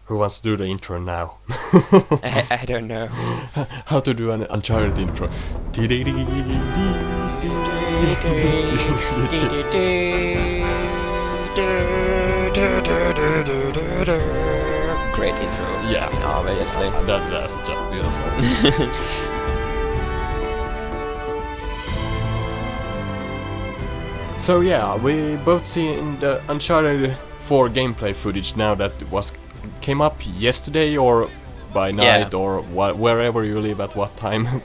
Who wants to do the intro now? I don't know. How to do an Uncharted intro? Great intro. Yeah, Obviously. that's just beautiful. So yeah, we both seen the Uncharted 4 gameplay footage now that came up yesterday or by night or wherever you live at what time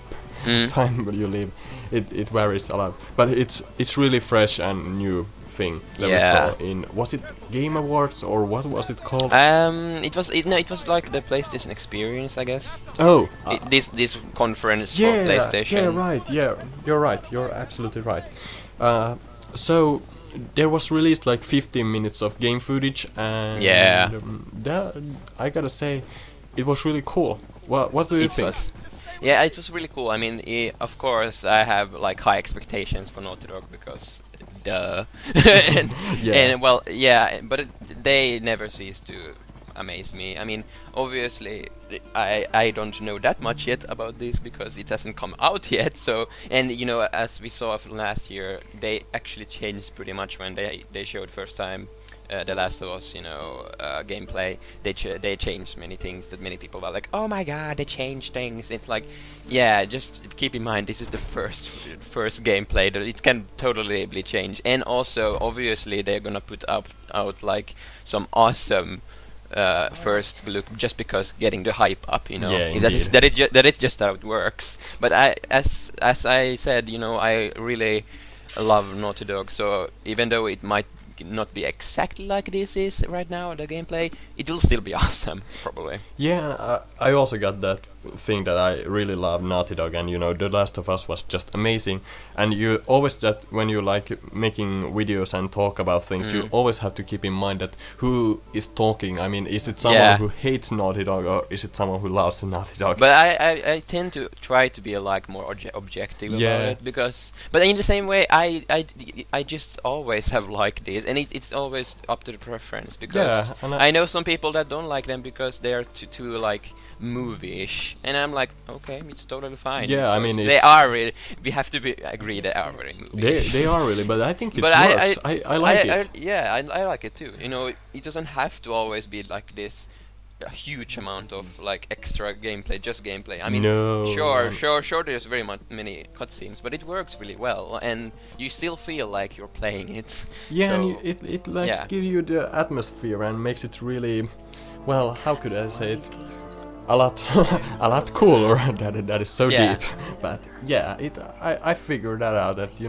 time you live. It varies a lot, but it's really fresh and new thing that we saw in, was it Game Awards or what was it called? It was like the PlayStation Experience, I guess. Oh, this conference for yeah, PlayStation. yeah, right, yeah, you're right, you're absolutely right. So there was released like 15 minutes of game footage, and that, I gotta say, it was really cool. What do you think? Yeah, it was really cool. I mean, of course, I have like high expectations for Naughty Dog because, duh. and well, yeah, but they never cease to amaze me. I mean, obviously, I don't know that much yet about this because it hasn't come out yet. So, and you know, as we saw from last year, they actually changed pretty much when they showed first time The Last of Us, gameplay. They changed many things that many people were like, oh my god, they changed things. It's like, yeah, just keep in mind this is the first gameplay that it can totally be changed. And also, obviously, they're gonna put out like some awesome first look just because getting the hype up, Yeah, that is just how it works. But as I said, I really love Naughty Dog, so even though it might not be exactly like this is right now, the gameplay, it will still be awesome, probably. Yeah, I also got that thing that I really love Naughty Dog, and The Last of Us was just amazing. And you always, that when you like making videos and talk about things, you always have to keep in mind that who is talking. I mean, is it someone who hates Naughty Dog, or is it someone who loves Naughty Dog? But I tend to try to be like more objective about it, because, but in the same way, I just always have liked this, and it's always up to the preference, because I know some people that don't like them because they are too like movie-ish, and I'm like, okay, it's totally fine. Yeah, I mean, they are really. We have to agree they are very movie-ish. They are really, but I think it works. I like it. I like it too. It doesn't have to always be like this. A huge amount of like extra gameplay, just gameplay. I mean, sure. There's very many cutscenes, but it works really well, and you still feel like you're playing it. Yeah, so, and it like gives you the atmosphere and makes it really, well, how could I say it? A lot cooler. that is so deep. But yeah, I figured that out. That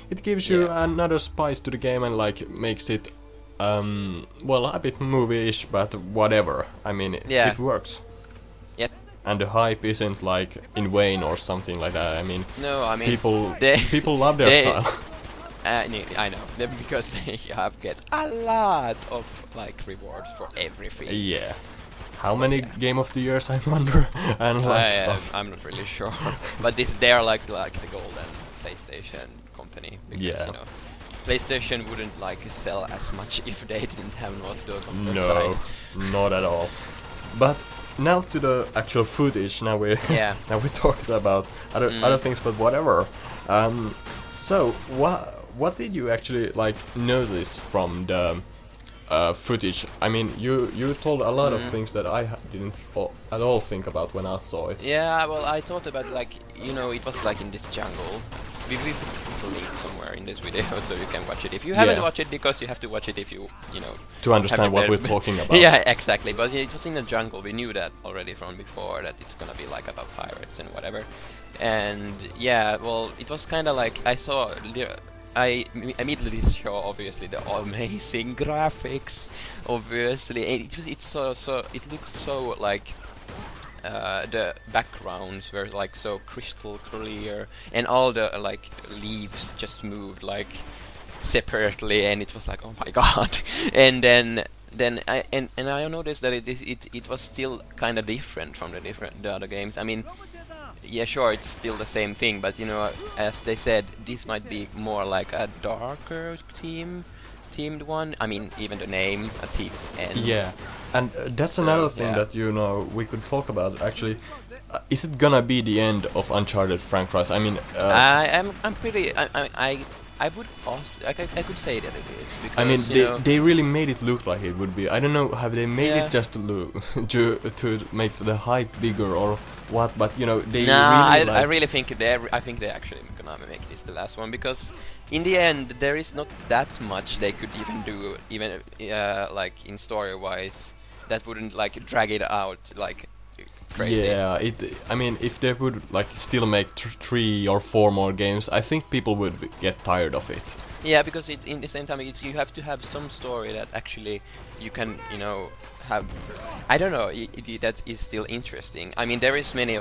it gives you another spice to the game and like makes it. Well, a bit movie-ish, but whatever. I mean, it works. Yep. And the hype isn't like in vain or something like that. I mean, people love their style. I know, because they get a lot of like rewards for everything. Yeah. How many Game of the Years, I wonder, and like stuff. I'm not really sure, but they are like the golden PlayStation company, because PlayStation wouldn't like sell as much if they didn't have Naughty Dog on their side. No, not at all. But now to the actual footage. Now we talked about other things, but whatever. So what did you actually like notice from the footage? I mean, you told a lot of things that I didn't at all think about when I saw it. Yeah, well, I thought about like it was like in this jungle. We put a link somewhere in this video so you can watch it if you haven't watched it, because you have to watch it if you to understand what we're talking about. Yeah, exactly. But it was in the jungle. We knew that already from before, that it's gonna be like about pirates and whatever. And yeah, well, it was kind of like I immediately saw obviously the amazing graphics, obviously. And it looked so like. The backgrounds were like so crystal clear, and all the like leaves just moved like separately, and it was like, oh my god. And then I noticed that it was still kind of different from the other games. I mean, yeah, sure, it's still the same thing, but as they said, this might be more like a darker themed one. I mean, even the name, a Thief's End. Yeah. And that's another thing that we could talk about actually. Is it gonna be the end of Uncharted franchise? I mean, I'm pretty. I would also. I could say that it is because I mean, they really made it look like it would be. I don't know, have they made it just to look to make the hype bigger or what? But they really. I really think I think they're actually gonna make this the last one because in the end there is not that much they could even do, even like in story wise, that wouldn't like drag it out like. Crazy. Yeah, I mean, if they would like still make 3 or 4 more games, I think people would get tired of it. Yeah, because it's in the same time you have to have some story that actually you can have. I don't know that is still interesting. I mean, there is many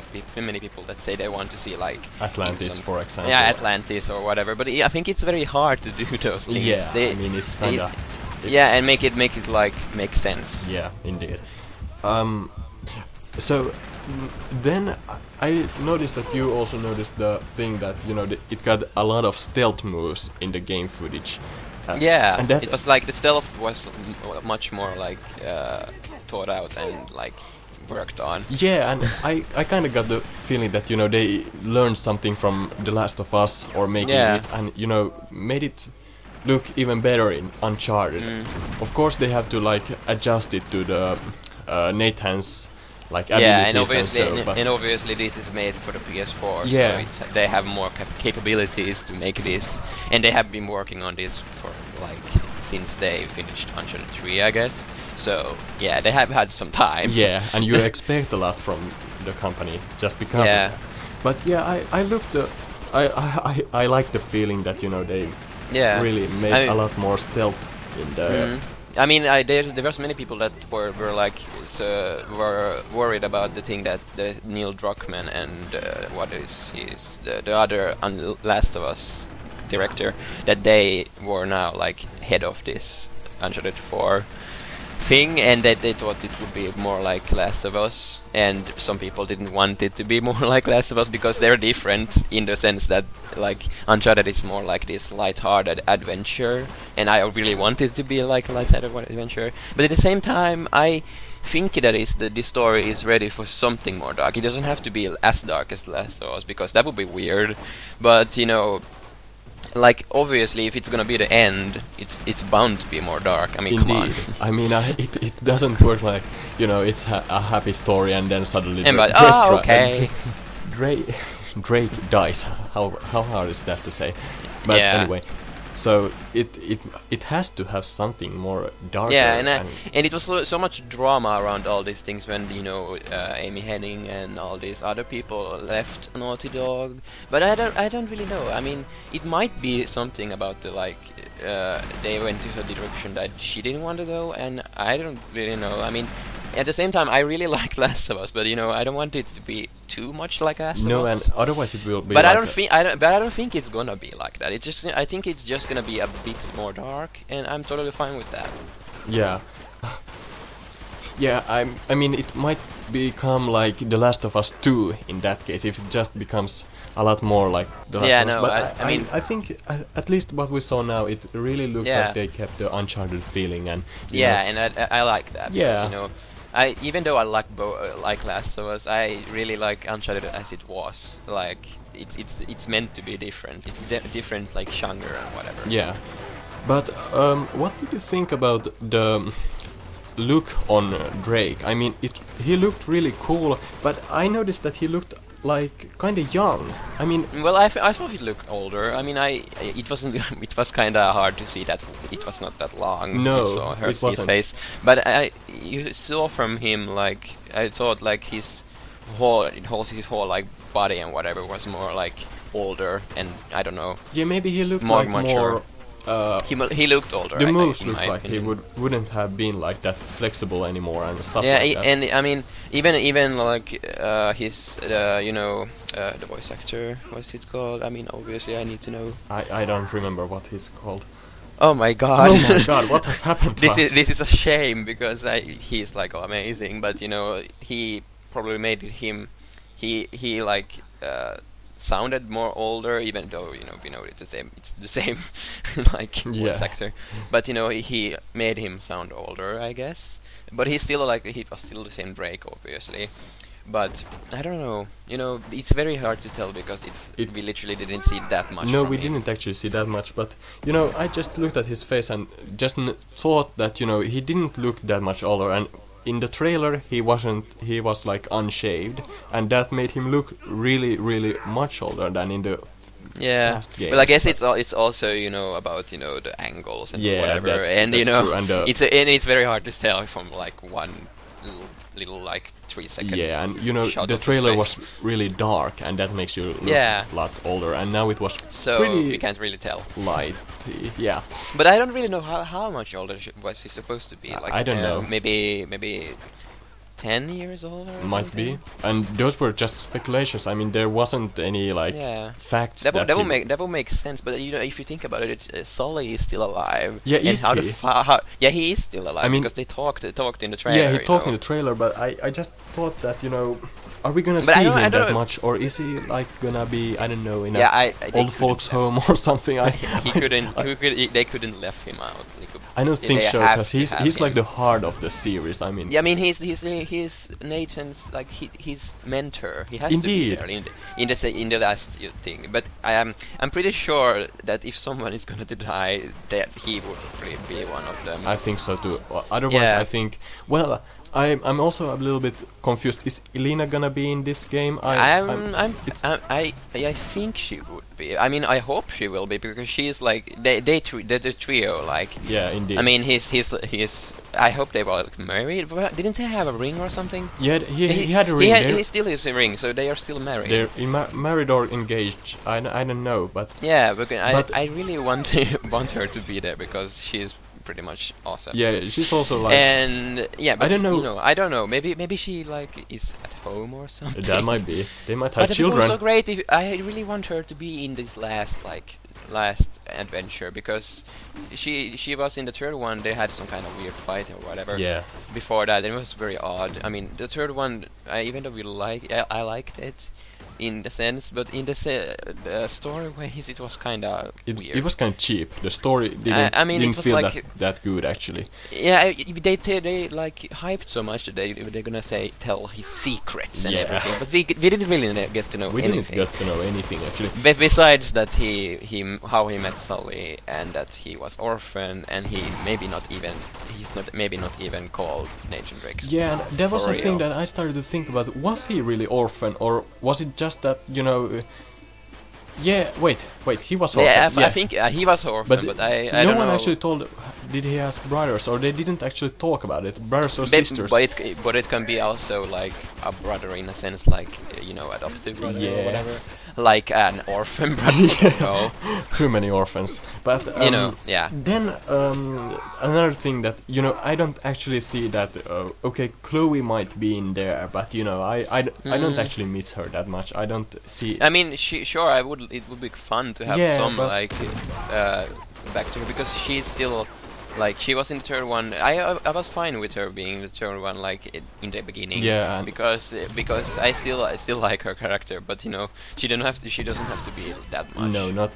people that say they want to see like Atlantis, for example. Yeah, Atlantis or whatever. But I think it's very hard to do those things. Yeah, I mean it's kinda. Yeah, and make it like make sense. Yeah, indeed. So then I noticed that you also noticed the thing that it got a lot of stealth moves in the game footage. Yeah, and it was like the stealth was much more like thought out and like worked on. Yeah, and I kind of got the feeling that they learned something from The Last of Us or making it and made it look even better in Uncharted. Of course they have to like adjust it to the Nathan's like abilities and obviously this is made for the PS4, so they have more capabilities to make this, and they have been working on this for like since they finished Uncharted 3, I guess. So yeah, they have had some time. Yeah, and you expect a lot from the company just because. Yeah. Of that. But yeah, I looked. I like the feeling that they really made a lot more stealth in the. I mean, there was many people that were like were worried about the thing that the Neil Druckmann and what is the other Last of Us director, that they were now like head of this Uncharted 4 thing, and that they thought it would be more like Last of Us, and some people didn't want it to be more like Last of Us because they're different in the sense that like Uncharted is more like this light-hearted adventure, and I really want it to be like a light-hearted adventure, but at the same time I think that the story is ready for something more dark. It doesn't have to be as dark as Last of Us because that would be weird, but like obviously if it's gonna be the end, it's bound to be more dark. I mean, indeed. Come on. I mean, it doesn't work like it's a happy story and then suddenly Drake dies. How hard is that to say? But anyway, so it has to have something more darker. Yeah, and it was so much drama around all these things when Amy Hennig and all these other people left Naughty Dog. But I don't really know. I mean, it might be something about the like they went to a direction that she didn't want to go, and I don't really know. I mean, at the same time, I really like Last of Us, but I don't want it to be too much like Last of Us. No, and otherwise it will be. But I don't think it's gonna be like that. I think it's just gonna be a bit more dark, and I'm totally fine with that. Yeah. Yeah, I mean, it might become like The Last of Us 2 in that case, if it just becomes a lot more like The Last of Us. But I mean, I think at least what we saw now, it really looked like they kept the Uncharted feeling, and and I like that. Yeah. Because, even though I like Last of Us, I really like Uncharted as it was. Like it's meant to be different. It's different like genre and whatever. Yeah. But what did you think about the look on Drake? I mean, he looked really cool, but I noticed that he looked like kind of young. I mean, well, I thought he looked older. I mean, it wasn't. It was kind of hard to see that it was not that long. No, you saw it wasn't. His face, but you saw from him like I thought like his whole like body and whatever was more like older, and I don't know. Yeah, maybe he looked more like mature. More. He looked older. The moves looked like he wouldn't have been like that flexible anymore and stuff like that. Yeah, and I mean, even like his the voice actor, what's it called? I mean, obviously I need to know. I don't remember what he's called. Oh my god! Oh my god! What has happened to us? This is a shame because he's like amazing, but he probably made him. He like. Sounded more older, even though we know it's the same like voice actor, but he made him sound older, I guess. but he was still the same Drake, obviously. But I don't know. It's very hard to tell because we literally didn't see that much. No, from we him. didn't actually see that much. But I just looked at his face and just thought that he didn't look that much older. And in the trailer, he wasn't. He was like unshaved, and that made him look really, really much older than in the past games. Well, I guess it's also about the angles and whatever, and that's true. And it's very hard to tell from like one little like 3-second. Yeah, and shot the of his trailer face. was really dark, and that makes you look a lot older. And now it was so pretty we can't really tell. light. Yeah, But I don't really know how much older was he supposed to be. Like I don't know. Maybe 10 years older. Or might something? be. And those were just speculations. I mean, there wasn't any facts. That will make sense. But if you think about it, Sully is still alive. Yeah, and is he? Yeah, he is still alive. I mean, because they talked in the trailer. Yeah, he talked in the trailer, but I just thought that are we gonna But see I him don't that know. much, or is he like gonna be I don't know in Yeah, a they old folks' home or something? he couldn't. They couldn't left him out. I don't think they so, have because to he's have like him. the heart of the series. I mean, Yeah, I mean he's Nathan's like his mentor. He has Indeed. to be there in the last thing. But I'm pretty sure that if someone is gonna to die, that he would probably be one of them. I think so too. Otherwise, Yeah. I think I'm also a little bit confused. Is Elena gonna be in this game? I think she would be. I mean, I hope she will be because she's like they're the trio. Like, yeah, indeed. I mean, he's. I hope they were like, married. Didn't they have a ring or something? Yeah, he had a ring. He still has a ring, so they are still married. They're married or engaged. I don't know, but yeah, but I really want her to be there because she's pretty much awesome. yeah, she's also like. And yeah, but I don't know. I don't know. Maybe she like is at home or something. That might be. They might have But children. it would be so great if I really want her to be in this last adventure because she was in the third one. They had some kind of weird fight or whatever. Yeah. Before that, it was very odd. I mean, the third one, even though I liked it in the sense, but in the story ways, it was kind of weird. It was kind of cheap. The story didn't it was feel like that good actually. Yeah, they like hyped so much that they're gonna tell his secrets and everything, but we didn't really get to know anything. We didn't get to know anything actually. Besides that, how he met Sully and that he was orphan and he's maybe not even called Nathan Drake. Yeah, and that was For a thing real. that I started to think about. Was he really orphan, or was it just that yeah, wait, he was orphan. Yeah, yeah. I think he was orphan, but I no don't one know. actually told. Did he have brothers, or they didn't actually talk about it? Brothers or sisters? But it can be also like a brother in a sense, like adoptive brother or whatever, like an orphan brother. No. Too many orphans. But yeah. Then another thing that I don't actually see that. Okay, Chloe might be in there, but I don't actually miss her that much. I don't see. I mean, it would be fun to have some back to her because she's still. Like she was in the third one. I was fine with her being the third one, like in the beginning. Yeah. Because I still like her character, but she doesn't have to be that much. No, not.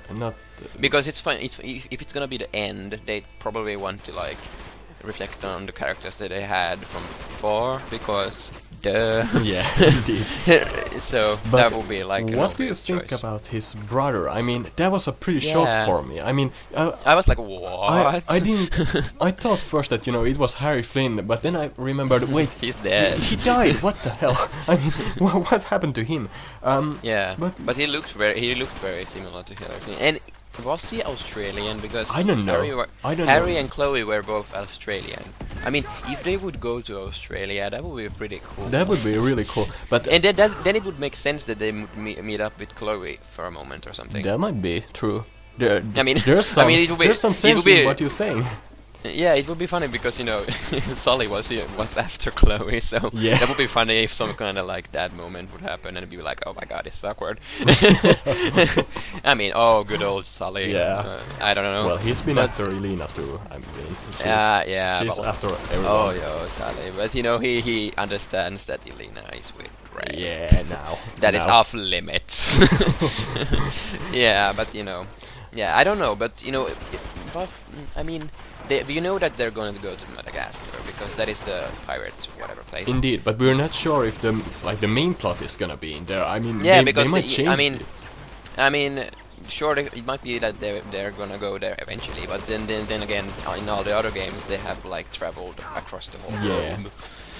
Because it's fun. If it's gonna be the end, they probably want to like reflect on the characters that they had from before. Because yeah, indeed. So but that would be like. What do you think choice. about his brother? I mean, that was a pretty shock for me. I mean, I was like, what? I didn't. I thought first that it was Harry Flynn, but then I remembered. Wait, he's dead. He died. What the hell? I mean, what happened to him? Yeah, but he looked very similar to Harry Flynn. And was he Australian? Because I don't know. Harry and Chloe were both Australian. I mean, if they would go to Australia, that would be pretty cool. That would be really cool. But and then it would make sense that they would meet up with Chloe for a moment or something. That might be true. There's some sense in what you're saying. Yeah, it would be funny because Sully was after Chloe, so yeah. That would be funny if some kind of like that moment would happen and it'd be like, oh my god, it's awkward. I mean, good old Sully. Yeah. I don't know. Well, he's been after Elena too. I mean, she's after everyone. Oh, yeah, Sully. But he understands that Elena is with Ray. Yeah, now. That is off limits. Yeah, but yeah, I don't know, but I mean, you know that they're going to go to Madagascar because that is the pirate whatever place. Indeed, but we're not sure if the main plot is gonna be in there. I mean, yeah, they might change it. I mean, sure, it might be that they're gonna go there eventually, but then again, in all the other games, they have like traveled across the whole globe.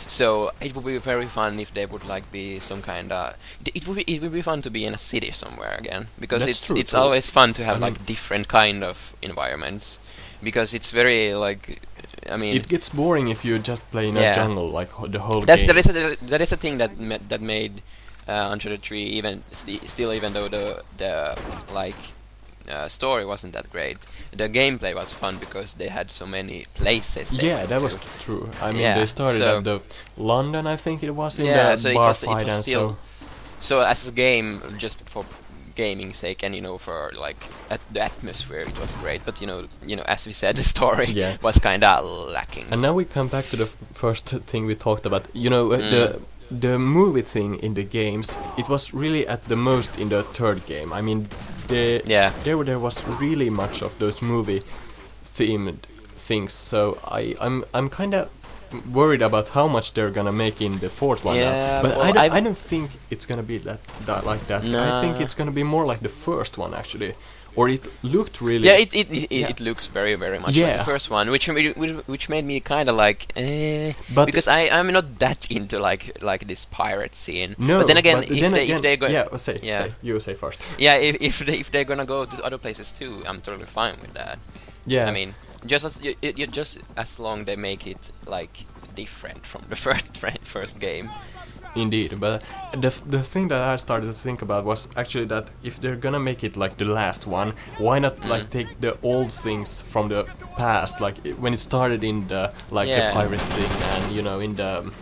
So it would be very fun if they would like be some kind of. It would be fun to be in a city somewhere again because it's always fun to have like different kind of environments because it's very like. I mean, it gets boring if you just play in a jungle like the whole game. That is a thing that made Uncharted 3 even even though the like story wasn't that great, the gameplay was fun because they had so many places. Yeah, that was true. I mean, they started at the London, I think it was, in the bar fight, and so as a game, just for gaming sake, and for like the atmosphere, it was great. But as we said, the story was kind of lacking. And now we come back to the first thing we talked about. The movie thing in the games, it was really at the most in the third game. I mean, there was really much of those movie themed things. So I'm kind of worried about how much they're gonna make in the fourth one. But I don't think it's gonna be that like that. Nah. I think it's gonna be more like the first one actually. Or it looked really. Yeah, it looks very much like the first one, which made me kind of like, but because I'm not that into like this pirate scene. No, but then again, if they go, you say first. Yeah, if they're gonna go to other places too, I'm totally fine with that. Yeah, I mean, just as long they make it like different from the first game. Indeed, but the thing that I started to think about was actually that if they're gonna make it like the last one, why not like take the old things from the past, like when it started in the the pirate thing and in the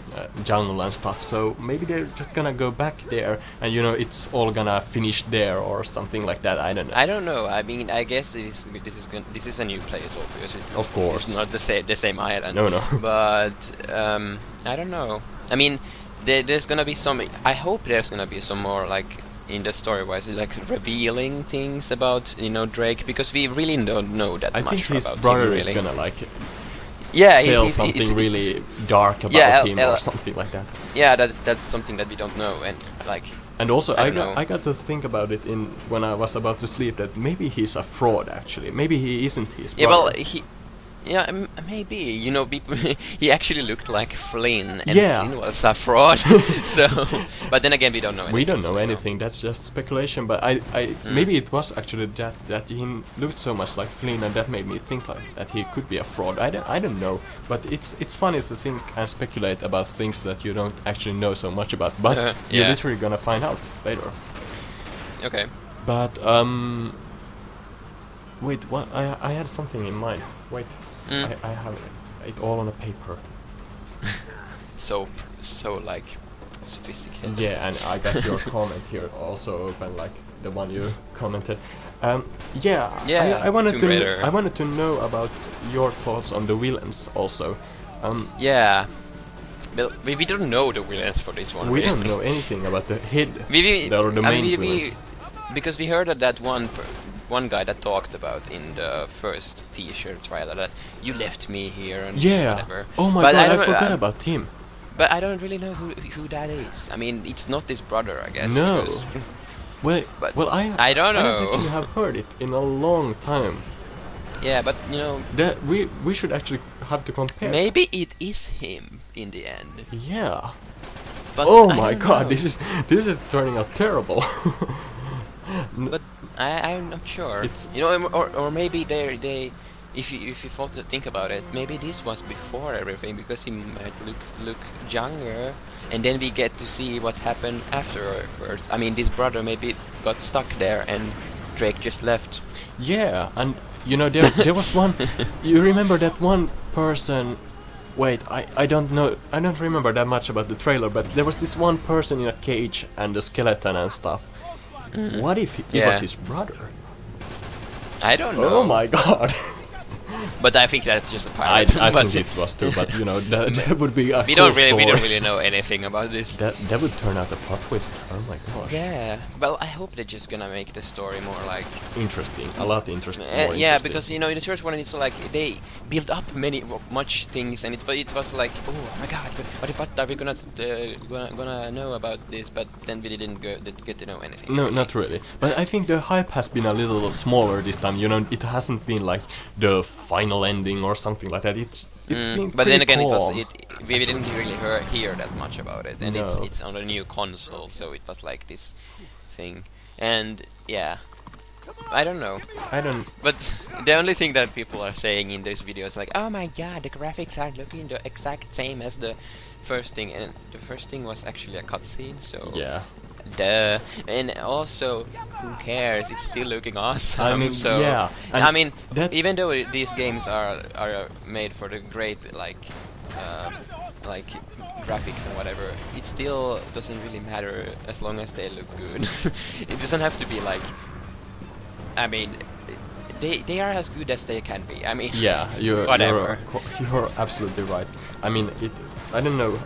jungle and stuff. So maybe they're just gonna go back there and it's all gonna finish there or something like that. I don't know. I don't know. I mean, I guess this is a new place, obviously. Of course, it's not the same island. No. But I don't know. I mean. There's gonna be some. I hope there's gonna be some more like in the story-wise, like revealing things about Drake, because we really don't know that much about him. I think his brother is gonna tell something really dark about him or something like that. Yeah, that's something that we don't know, and like. And also, I got to think about it when I was about to sleep that maybe he's a fraud actually. Maybe he isn't his brother. Yeah, well he. Yeah, maybe. People, he actually looked like Flynn, and Flynn was a fraud. So, but then again, we don't know anything. We don't know anything. That's just speculation. But maybe it was actually that he looked so much like Flynn, and that made me think like that he could be a fraud. I don't know. But it's funny to think and speculate about things that you don't actually know so much about. But you're literally gonna find out later. Okay. But wait, what? I had something in mind. Wait. I have it all on a paper. So like sophisticated. Yeah, and I got your comment here also open, like the one you commented. I wanted to know about your thoughts on the villains also. Well, we don't know the villains for this one. We don't know anything about the head or the main villains. Because we heard that one guy that talked about in the first T-shirt trailer that you left me here and whatever. Oh my god, I forgot about him. But I don't really know who that is. I mean, it's not his brother, I guess. No. I don't know. I don't actually have heard it in a long time. Yeah, but that we should actually have to compare. Maybe it is him in the end. Yeah. But oh my god, this is turning out terrible. But I'm not sure. Or maybe they if you think about it, maybe this was before everything, because he might look younger, and then we get to see what happened afterwards. I mean, this brother maybe got stuck there, and Drake just left. Yeah, and there was one. You remember that one person? Wait, I don't know. I don't remember that much about the trailer, but there was this one person in a cage and a skeleton and stuff. What if it was his brother? I don't know. Oh my god. But I think that's just a pilot. I think it was too, but you know, that would be a we cool don't story. really know anything about this. That would turn out a plot twist. Oh my gosh. Yeah. Well, I hope they're just gonna make the story more like interesting. A lot interesting. Yeah, because you know, in the first one, it's like they build up much things, and it was like, oh my god, what are we gonna know about this? But then we didn't get to know anything. No, not really. But I think the hype has been a little smaller this time. You know, it hasn't been like the final ending or something like that. It's been but then again, calm, we didn't really hear that much about it, and no. it's on a new console, so it was like this thing, and yeah. I don't know. But the only thing that people are saying in those videos, like, oh my god, the graphics are looking the exact same as the first thing, and the first thing was actually a cutscene, so yeah. duh. And also, who cares? It's still looking awesome. I mean, so yeah. I mean, even though these games are made for the great like graphics and whatever, it still doesn't really matter as long as they look good. It doesn't have to be like. I mean, they are as good as they can be. I mean, yeah, you're absolutely right. I mean, I don't know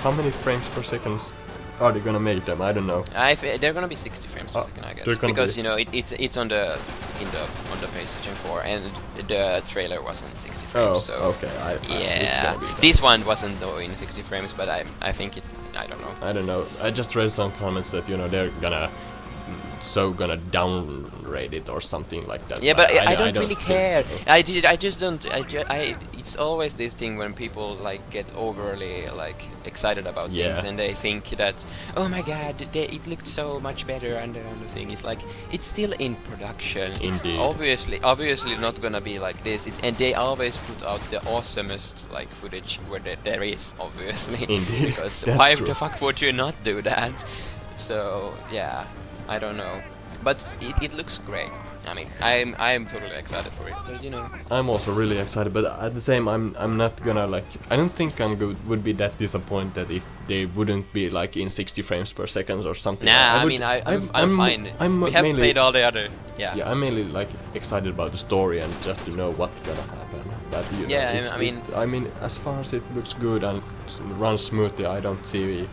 how many frames per second are they gonna make them. I don't know. They're gonna be 60 frames per second, I guess, because you know it's on the PlayStation 4, and the trailer wasn't 60 frames. Oh, so okay. yeah, this one wasn't though in 60 frames, but I think it's I don't know. I don't know. I just read some comments that you know they're gonna downgrade it or something like that. Yeah, but I don't really care. So. I just don't. It's always this thing when people like get overly like excited about things, and they think that, oh my god, it looked so much better, and the thing is like it's still in production. Indeed. It's obviously not gonna be like this. And they always put out the awesomest like footage where there is, obviously. Indeed. Because That's why true. the fuck would you not do that? So yeah. I don't know, but it looks great. I mean, I'm totally excited for it. But you know, I'm also really excited, but at the same, I'm not gonna like. I don't think would be that disappointed if they wouldn't be like in 60 frames per second or something. Nah, I'm fine. We have played all the other. Yeah. Yeah, I'm mainly like excited about the story and just to know what's gonna happen. But you know, I mean, as far as it looks good and runs smoothly, I don't see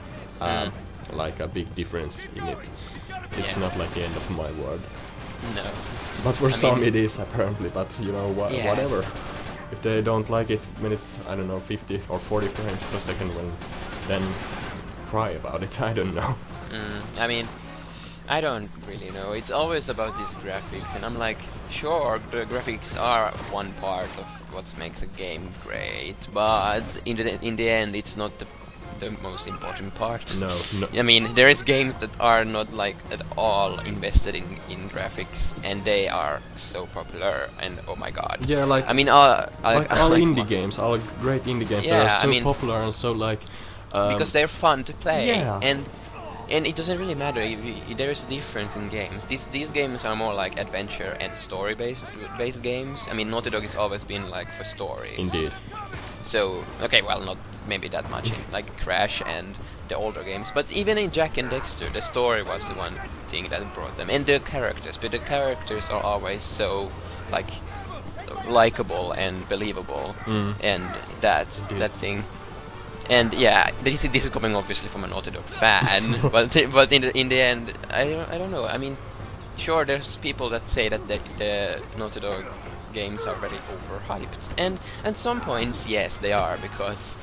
like a big difference in it. It's not like the end of my world. No. But for some it is apparently, but you know, whatever. If they don't like it when it's, I don't know, 50 or 40 frames per second, then cry about it, I don't know. I mean, I don't really know. It's always about these graphics, and I'm like, sure, the graphics are one part of what makes a game great, but in the end, it's not the most important part. No. I mean, there is games that are not like at all invested in graphics, and they are so popular. And oh my god. Yeah, like I mean, all indie games, all great indie games that are so popular and so like because they're fun to play. Yeah. And it doesn't really matter if there is a difference in games. These games are more like adventure and story based games. I mean, Naughty Dog has always been like for stories. Indeed. So okay, well, not maybe that much in like Crash and the older games, but even in Jack and Dexter, the story was the one thing that brought them, and the characters. But the characters are always so like likable and believable, and that thing. And yeah, this is coming obviously from a Naughty Dog fan, but in the end, I don't know. I mean, sure, there's people that say that the Naughty Dog games are very overhyped, and at some points, yes, they are, because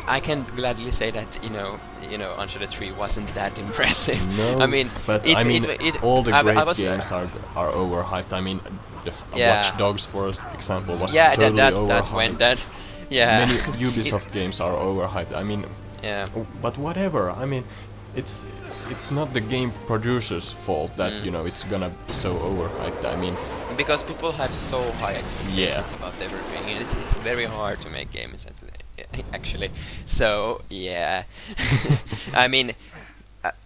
I can gladly say that you know, Uncharted 3 wasn't that impressive. No, I mean, but all the great games are overhyped. I mean, Watch Dogs, for example, was totally overhyped. Many Ubisoft games are overhyped. I mean, but whatever. I mean, it's not the game producer's fault that you know it's gonna be so overhyped. I mean, because people have so high expectations about everything, and it's very hard to make games actually. So yeah, I mean,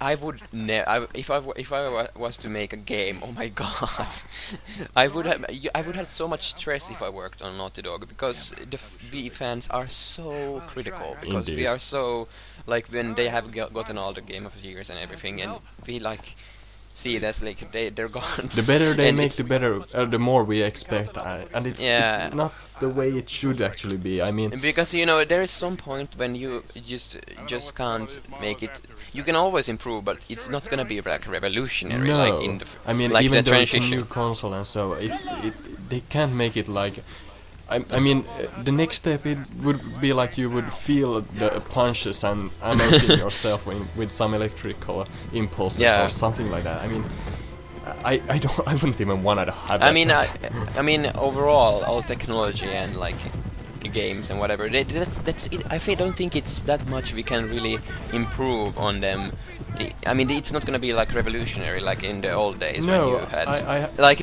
I would if I was to make a game. Oh my god, I would have so much stress if I worked on Naughty Dog, because we fans are so critical, because we are so like when they have gotten all the Game of the Years and everything, and we like see it as like they're gone. The better they make, the better, the more we expect, and it's not the way it should actually be. I mean, because there is some point when you just can't make it. You can always improve, but it's not gonna be like revolutionary. No, like in the I mean, like even the though it's a transition. new console and so, they can't make it like. I mean, the next step it would be like you would feel the punches and emoting yourself with some electrical impulses or something like that. I mean, I wouldn't even want to have that. I mean, overall, all technology and like the games and whatever. That's it. I don't think it's that much we can really improve on them. I mean, it's not gonna be like revolutionary like in the old days when you had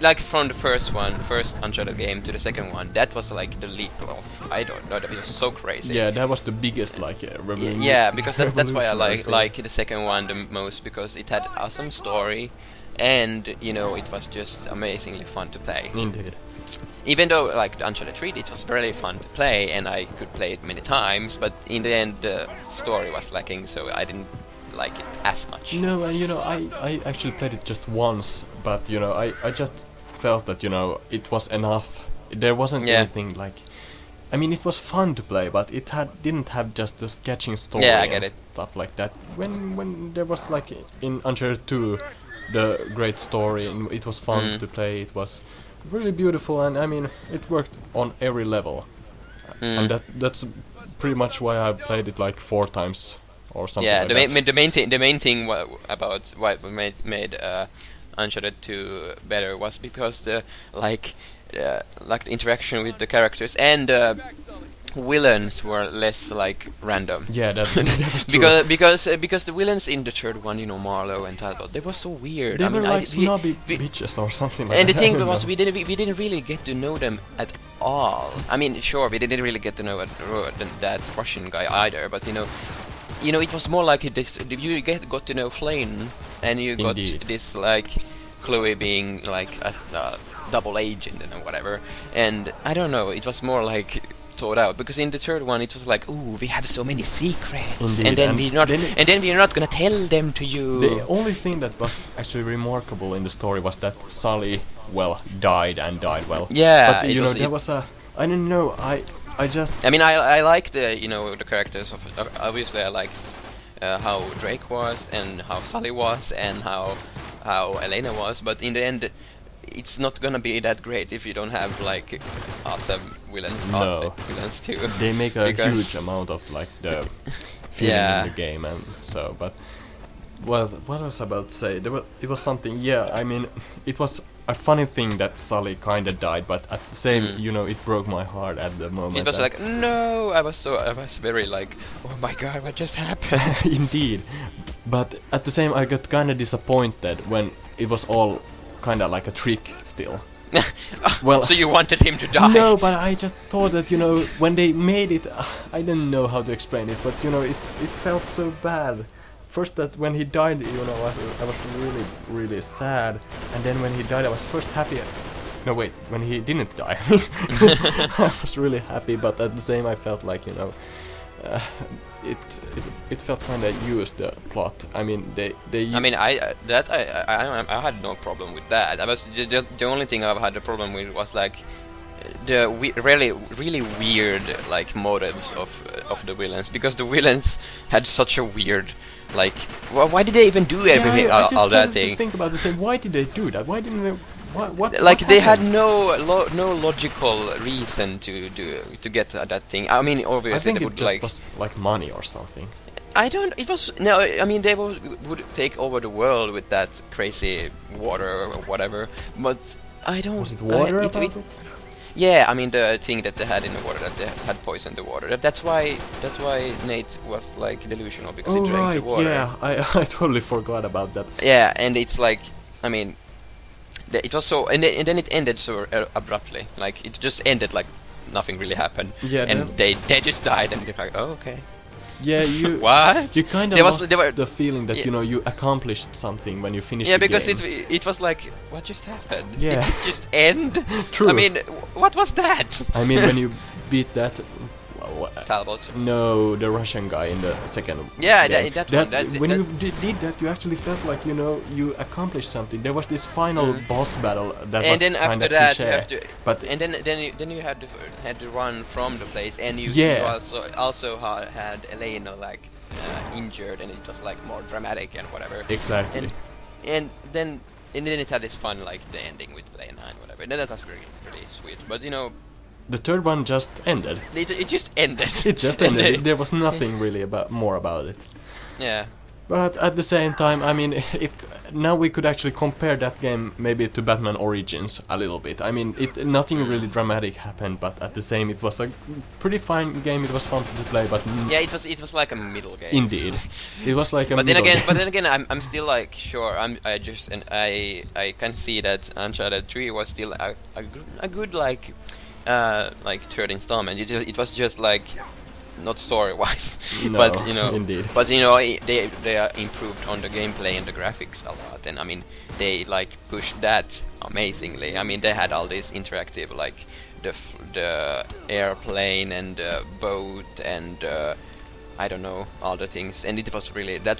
like from the first Uncharted game to the second one. That was like the leap of I don't know. That was so crazy. Yeah, that was the biggest like revolution. Yeah, because that's why I like the second one the most, because it had awesome story, and it was just amazingly fun to play. Indeed. Even though like Uncharted 3, it was really fun to play, and I could play it many times, but in the end the story was lacking, so I didn't like it as much. No, I actually played it just once, but I just felt that it was enough. There wasn't anything like. I mean, it was fun to play, but it didn't have just the sketching story and stuff like that. When there was like in Uncharted 2, the great story, and it was fun to play. It was really beautiful, and I mean, it worked on every level, and that's pretty much why I played it like 4 times. Or something like that. The main thing about what made Uncharted 2 better was because the interaction with the characters and villains were less like random. Yeah, that was true. because the villains in the third one, Marlowe and Talbot, they were so weird. They were like snobby bitches or something like that. And the thing was, we didn't really get to know them at all. I mean, sure, we didn't really get to know that Russian guy either, but it was more like this. You got to know Flynn, and you got this like Chloe being like a double agent and whatever. And I don't know. It was more like thought out, because in the third one it was like, ooh, we have so many secrets, Indeed. and then we're not gonna tell them to you. The only thing that was actually remarkable in the story was that Sully died well. Yeah, but there was a I don't know. I mean, I like the the characters of obviously I liked how Drake was and how Sully was and how Elena was, but in the end it's not gonna be that great if you don't have like awesome villains too. They make a huge amount of like the feeling in the game, and so. But what was I about to say? It was something. Yeah, I mean, it was a funny thing that Sully kind of died, but at the same, it broke my heart at the moment. It was like, no, I was very like, oh my god, what just happened? Indeed, but at the same, I got kind of disappointed when it was all kind of like a trick still. Well, so you wanted him to die? No, but I just thought that when they made it, I didn't know how to explain it, but it felt so bad. First, that when he died, I was really, really sad, and then when he died, I was first happy. No, wait, when he didn't die, I was really happy, but at the same, I felt like it felt kind of used the plot. I mean, I had no problem with that. I was the only thing I had a problem with was like the really weird like motives of the villains, because the villains had such a weird. Like, why did they even do everything? All that thing. To think about the same. Why did they do that? Why didn't they? What? Like they had no logical reason to get that thing. I mean, obviously, I think it just was like money or something. I don't. It was no. I mean, they would take over the world with that crazy water or whatever. But I don't. Was it water about it? Yeah, I mean the thing that they had in the water, that they had poisoned the water. That's why Nate was like delusional, because he drank the water. Yeah, I totally forgot about that. Yeah, and it's like, I mean, it was so, and then it ended so abruptly. Like it just ended like nothing really happened. Yeah, and they just died, and they're like, oh, okay. Yeah, you what? You kind of lost the feeling that you accomplished something when you finished the game. Yeah, because it was like, what just happened? Yeah. Did it just end? True. I mean, what was that? I mean, when you beat that, Talbot. No, the Russian guy in the second. Yeah, game. that one. When you did that, you actually felt like you accomplished something. There was this final boss battle that was then after kind of that cliché, you have to, but then you had to run from the place, and you also had Elena like injured, and it was like more dramatic and whatever. Exactly. And then it had this fun like the ending with Elena and whatever. And that was pretty sweet. But you know, the third one just ended. It just ended. It just ended. There was nothing really more about it. Yeah. But at the same time, I mean, now we could actually compare that game maybe to Batman Origins a little bit. I mean, nothing really dramatic happened, but at the same, it was a pretty fine game. It was fun to play, but yeah, it was like a middle game. Indeed, it was like a. But then again, I'm still like sure. I can see that Uncharted 3 was still a good like third installment. It was just like. Not story-wise, no, but you know, indeed. But you know, they are improved on the gameplay and the graphics a lot, and I mean, they like pushed that amazingly. I mean, they had all this interactive, like the airplane and the boat and I don't know, all the things, and that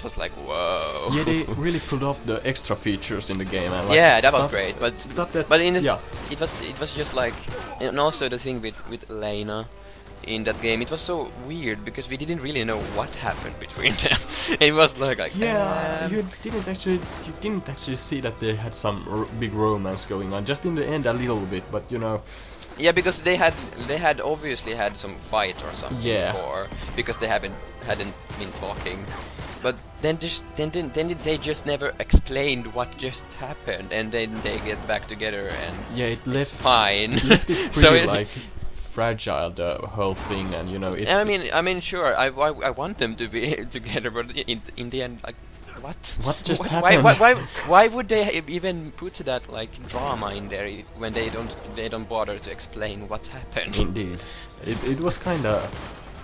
was like whoa. Yeah, they really pulled off the extra features in the game. And like yeah, that was great, but yeah. it was just like, and also the thing with Lena. In that game, it was so weird because we didn't really know what happened between them. It was like yeah, you didn't actually see that they had some big romance going on. Just in the end, a little bit, but you know. Yeah, because they had obviously had some fight or something before, because they hadn't been talking. But then they just never explained what just happened, and then they get back together and yeah, it left fine. Left it pretty like fragile, the whole thing, and you know. I mean, sure, I want them to be together, but in the end, like, what? What just happened? Why would they even put that like drama in there when they don't bother to explain what happened? Indeed, it was kind of,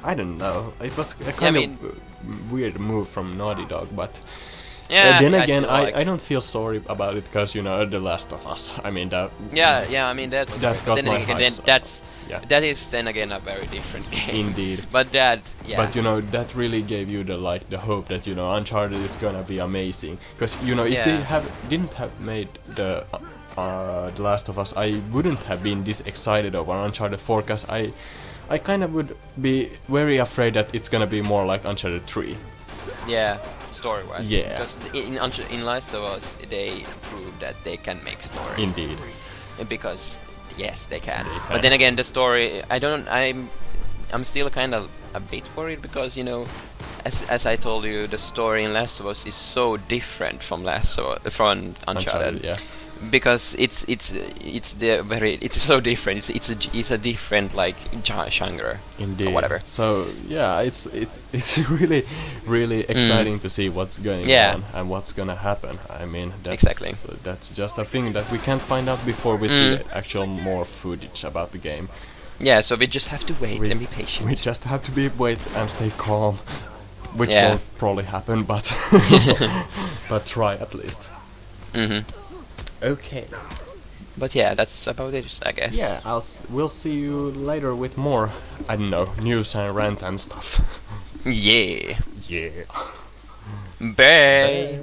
I don't know. It was a kind of weird move from Naughty Dog, but. Yeah, then again, I don't feel sorry about it because you know The Last of Us. I mean that. Yeah. I mean that got my hopes. That is then again a very different game. Indeed. But But you know that really gave you the hope that you know Uncharted is gonna be amazing, because you know if they didn't have made the Last of Us, I wouldn't have been this excited over Uncharted 4, because I kind of would be very afraid that it's gonna be more like Uncharted 3. Yeah. Story-wise, yeah, because in Last of Us they proved that they can make stories. Indeed, because yes, they can. But then again, the story, I'm still kind of a bit worried because you know, as I told you, the story in Last of Us is so different from from Uncharted. Yeah. Because it's so different. It's a different like genre. Indeed. Or whatever. So yeah, it's really exciting to see what's going on and what's gonna happen. I mean, that's just a thing that we can't find out before we see actual more footage about the game. Yeah, so we just have to wait and be patient. We just have to wait and stay calm, which will probably happen, but but try at least. Okay. But yeah, that's about it, I guess. Yeah, we'll see you later with more, I don't know, news and rant and stuff. Yeah. Yeah. Bye.